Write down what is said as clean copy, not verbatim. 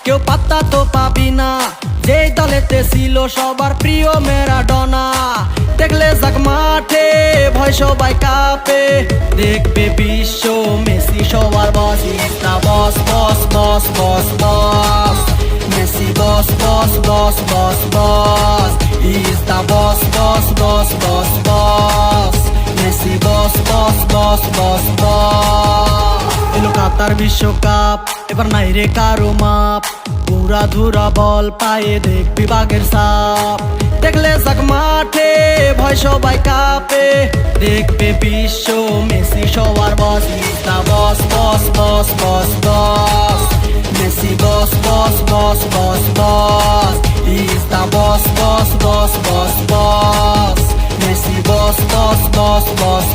কেউ পাত্তা তো পাবি না, যেই দলেতে ছিল সবার প্রিয় ম্যারাডোনা। দেখলে যাক মাঠে ভয় সবাই কাঁপে, দেখবে বিশ্ব মেসি সবার boss. Is the boss boss boss boss boss, Messi boss boss boss boss boss. Is the boss boss boss boss boss, Messi boss boss boss boss boss. এলো কাতার বিশ্বকাপ, এবার নাই রে কারো মাপ, পুরা ধুরা বল পায়ে দেখবি বাঘের সাপ। দেখলে যাক মাঠে ভয় সবাই কাঁপে, দেখবে বিশ্ব মেসি সবার boss. Is the boss boss boss boss boss, Messi boss boss boss boss boss. Is the boss boss boss boss boss, Messi boss boss boss boss